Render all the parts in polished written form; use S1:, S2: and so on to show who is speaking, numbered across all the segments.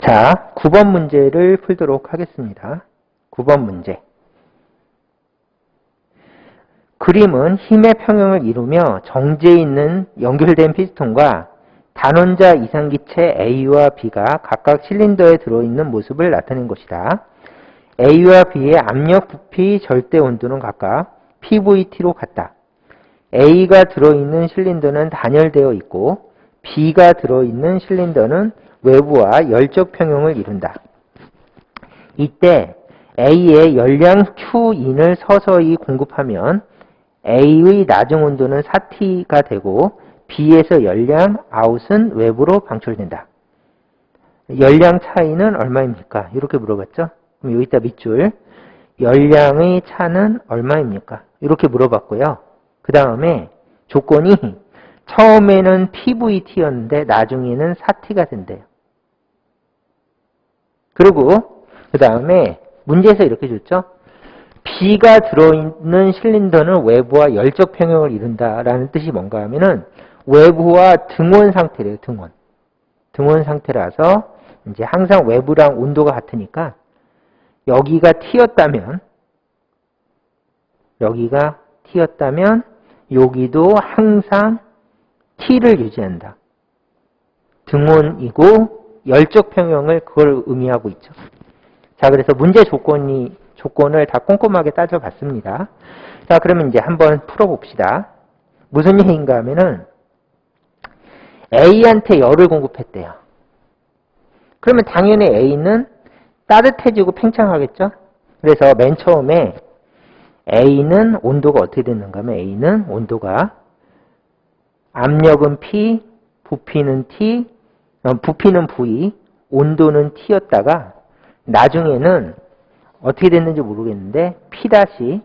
S1: 자, 9번 문제를 풀도록 하겠습니다. 9번 문제. 그림은 힘의 평형을 이루며 정지에 있는 연결된 피스톤과 단원자 이상기체 A와 B가 각각 실린더에 들어있는 모습을 나타낸 것이다. A와 B의 압력, 부피, 절대 온도는 각각 PVT로 같다. A가 들어있는 실린더는 단열되어 있고 B가 들어있는 실린더는 외부와 열적 평형을 이룬다. 이때 A의 열량 Q인을 서서히 공급하면 A의 나중 온도는 4T가 되고 B에서 열량 아웃은 외부로 방출된다. 열량 차이는 얼마입니까? 이렇게 물어봤죠? 그럼 여기다 밑줄 열량의 차는 얼마입니까? 이렇게 물어봤고요. 그 다음에 조건이 처음에는 PVT였는데 나중에는 4T가 된대요. 그리고 그 다음에 문제에서 이렇게 줬죠. B가 들어있는 실린더는 외부와 열적 평형을 이룬다라는 뜻이 뭔가 하면은 외부와 등원 상태래요. 등원 상태라서 이제 항상 외부랑 온도가 같으니까 여기가 T였다면 여기도 항상 T를 유지한다. 등원이고 열적 평형을 그걸 의미하고 있죠. 자, 그래서 문제 조건을 다 꼼꼼하게 따져봤습니다. 자, 그러면 이제 한번 풀어봅시다. 무슨 얘기인가 하면은 A한테 열을 공급했대요. 그러면 당연히 A는 따뜻해지고 팽창하겠죠? 그래서 맨 처음에 A는 온도가 어떻게 됐는가 하면 A는 온도가 압력은 P, 부피는 T, 부피는 V, 온도는 T였다가 나중에는 어떻게 됐는지 모르겠는데 P 다시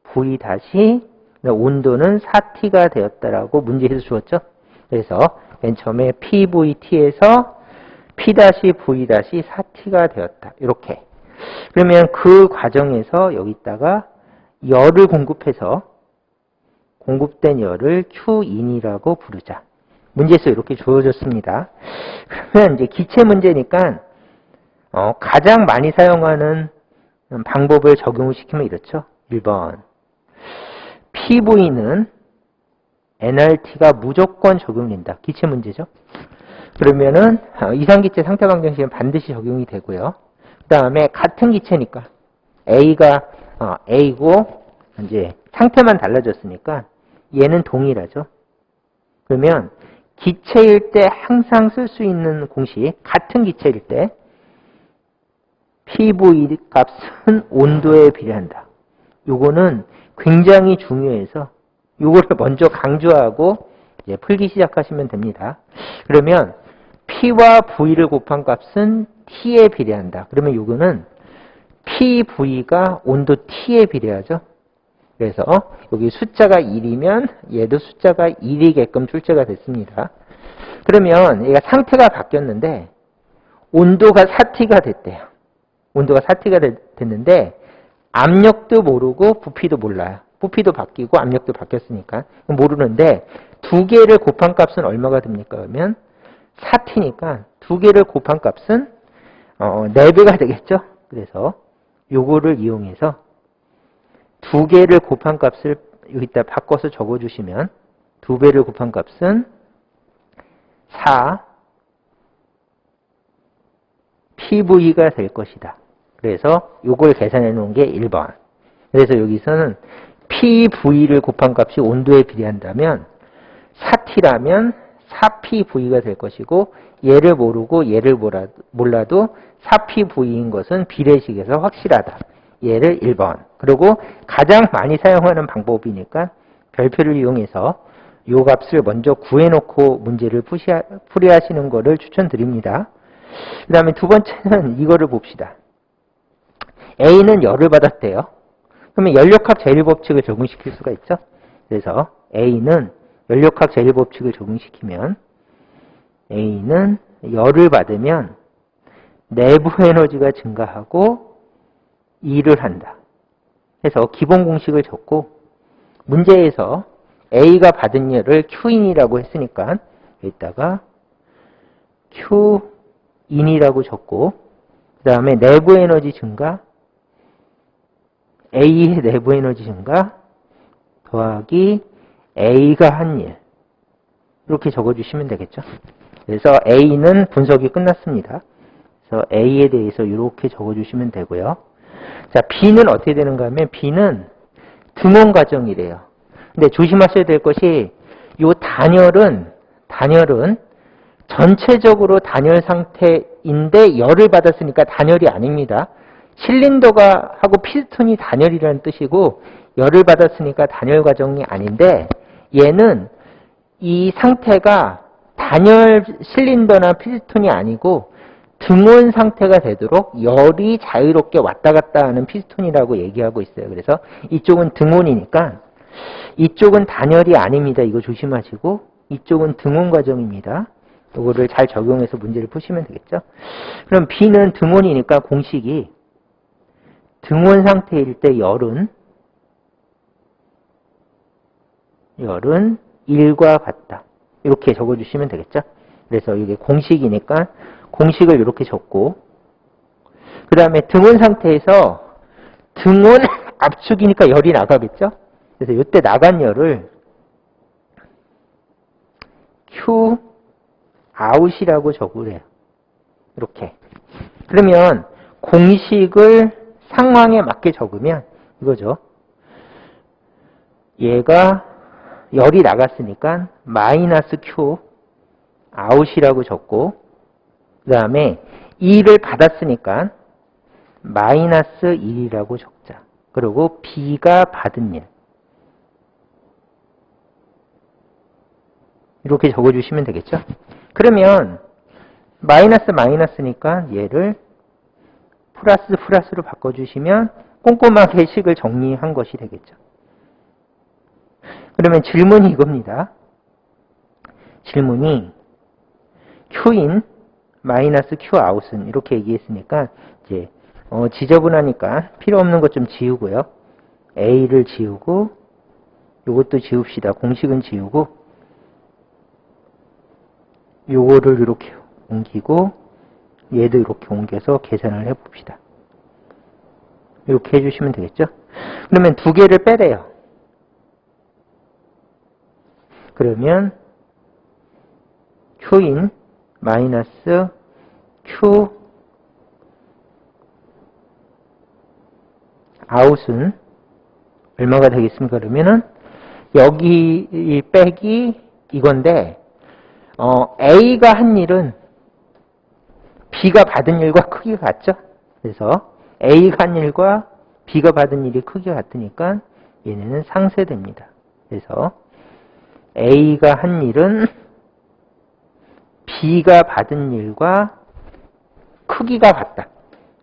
S1: V 다시 온도는 4T가 되었다라고 문제에서 주었죠. 그래서 맨 처음에 PVT에서 P 다시 V 다시 4T가 되었다. 이렇게. 그러면 그 과정에서 여기다가 열을 공급해서 공급된 열을 Q인이라고 부르자. 문제에서 이렇게 주어졌습니다. 그러면 이제 기체 문제니까 가장 많이 사용하는 방법을 적용을 시키면 이렇죠. 1번. PV는 NRT가 무조건 적용된다. 기체 문제죠. 그러면은 이상기체 상태방정식은 반드시 적용이 되고요. 그 다음에 같은 기체니까 A가 A고 이제 상태만 달라졌으니까 얘는 동일하죠. 그러면 기체일 때 항상 쓸 수 있는 공식, 같은 기체일 때 PV 값은 온도에 비례한다. 요거는 굉장히 중요해서 요거를 먼저 강조하고 이제 풀기 시작하시면 됩니다. 그러면 P와 V를 곱한 값은 T에 비례한다. 그러면 요거는 PV가 온도 T에 비례하죠. 그래서 여기 숫자가 1이면 얘도 숫자가 1이게끔 출제가 됐습니다. 그러면 얘가 상태가 바뀌었는데 온도가 4T가 됐대요. 온도가 4T가 됐는데 압력도 모르고 부피도 몰라요. 부피도 바뀌고 압력도 바뀌었으니까 모르는데 두 개를 곱한 값은 얼마가 됩니까? 그러면 4T니까 두 개를 곱한 값은 4배가 되겠죠? 그래서 요거를 이용해서 두 개를 곱한 값을 여기다 바꿔서 적어주시면 2배를 곱한 값은 4 PV가 될 것이다. 그래서 요걸 계산해 놓은 게 1번. 그래서 여기서는 PV를 곱한 값이 온도에 비례한다면 4T라면 4PV가 될 것이고 얘를 모르고 얘를 몰라도 4PV인 것은 비례식에서 확실하다. 얘를 1번. 그리고 가장 많이 사용하는 방법이니까 별표를 이용해서 요 값을 먼저 구해놓고 문제를 풀이하시는 것을 추천드립니다. 그 다음에 두 번째는 이거를 봅시다. A는 열을 받았대요. 그러면 연력학 제1법칙을 적용시킬 수가 있죠. 그래서 A는 연력학 제1법칙을 적용시키면 A는 열을 받으면 내부 에너지가 증가하고 일을 한다. 해서 기본 공식을 적고 문제에서 A가 받은 열을 Q인이라고 했으니까 여기다가 Q 인이라고 적고, 그 다음에 내부 에너지 증가, A의 내부 에너지 증가 더하기 A가 한 일. 이렇게 적어주시면 되겠죠. 그래서 A는 분석이 끝났습니다. 그래서 A에 대해서 이렇게 적어주시면 되고요. 자, B는 어떻게 되는가 하면 B는 등원 과정이래요. 근데 조심하셔야 될 것이 이 단열은 전체적으로 단열 상태인데 열을 받았으니까 단열이 아닙니다. 실린더가 하고 피스톤이 단열이라는 뜻이고 열을 받았으니까 단열 과정이 아닌데 얘는 이 상태가 단열 실린더나 피스톤이 아니고 등원 상태가 되도록 열이 자유롭게 왔다 갔다 하는 피스톤이라고 얘기하고 있어요. 그래서 이쪽은 등원이니까 이쪽은 단열이 아닙니다. 이거 조심하시고 이쪽은 등원 과정입니다. 이거를 잘 적용해서 문제를 푸시면 되겠죠. 그럼 B는 등원이니까 공식이 등원 상태일 때 열은 1과 같다. 이렇게 적어주시면 되겠죠. 그래서 이게 공식이니까 공식을 이렇게 적고 그 다음에 등원 상태에서 등원 압축이니까 열이 나가겠죠. 그래서 이때 나간 열을 Q 아웃이라고 적으래요. 이렇게. 그러면 공식을 상황에 맞게 적으면 이거죠. 얘가 열이 나갔으니까 마이너스 Q 아웃이라고 적고 그 다음에 2를 받았으니까 마이너스 1이라고 적자. 그리고 B가 받은 일. 이렇게 적어주시면 되겠죠. 그러면 마이너스니까 얘를 플러스로 바꿔주시면 꼼꼼하게 식을 정리한 것이 되겠죠. 그러면 질문이 이겁니다. 질문이 Q인 마이너스 Q 아웃은 이렇게 얘기했으니까 이제 지저분하니까 필요 없는 것 좀 지우고요. A를 지우고 요것도 지웁시다. 공식은 지우고 요거를 이렇게 옮기고 얘도 이렇게 옮겨서 계산을 해봅시다. 이렇게 해주시면 되겠죠. 그러면 두 개를 빼래요. 그러면 Q인 마이너스 Q 아웃은 얼마가 되겠습니까? 그러면은 여기 빼기 이건데 A가 한 일은 B가 받은 일과 크기가 같죠? 그래서 A가 한 일과 B가 받은 일이 크기가 같으니까 얘네는 상쇄됩니다. 그래서 A가 한 일은 B가 받은 일과 크기가 같다.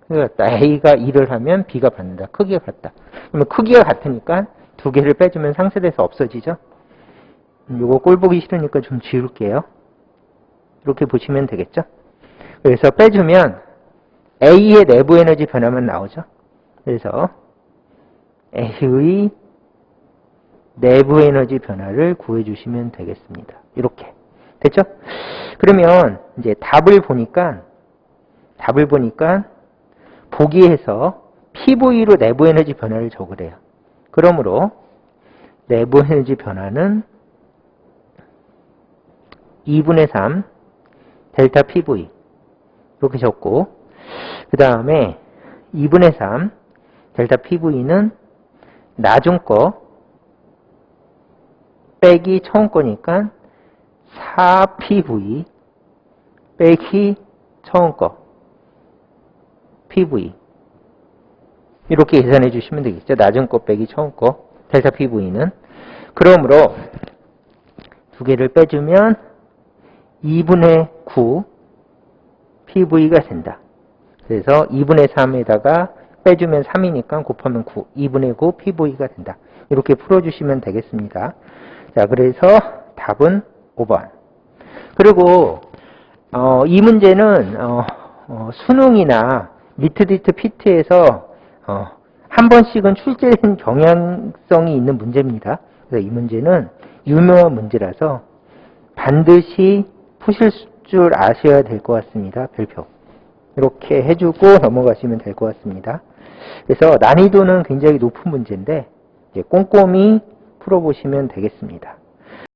S1: A가 일을 하면 B가 받는다. 크기가 같다. 그러면 크기가 같으니까 두 개를 빼주면 상쇄돼서 없어지죠? 이거 꼴 보기 싫으니까 좀 지울게요. 이렇게 보시면 되겠죠? 그래서 빼주면 A의 내부 에너지 변화만 나오죠? 그래서 A의 내부 에너지 변화를 구해주시면 되겠습니다. 이렇게. 됐죠? 그러면 이제 답을 보니까 보기에서 PV로 내부 에너지 변화를 적으래요. 그러므로 내부 에너지 변화는 2분의 3 델타 PV 이렇게 적고 그 다음에 2분의 3 델타 PV는 나중 거 빼기 처음 거니까 4PV 빼기 처음 거 PV 이렇게 계산해 주시면 되겠죠. 낮은 거 빼기 처음 거 델타 PV는 그러므로 두 개를 빼주면 2분의 9 PV가 된다. 그래서 2분의 3에다가 빼주면 3이니까 곱하면 9 2분의 9 PV가 된다. 이렇게 풀어주시면 되겠습니다. 자, 그래서 답은 5번. 그리고 이 문제는 수능이나 리트디트 피트에서 한 번씩은 출제된 경향성이 있는 문제입니다. 그래서 이 문제는 유명한 문제라서 반드시 푸실 줄 아셔야 될 것 같습니다. 별표. 이렇게 해주고 넘어가시면 될 것 같습니다. 그래서 난이도는 굉장히 높은 문제인데 이제 꼼꼼히 풀어보시면 되겠습니다.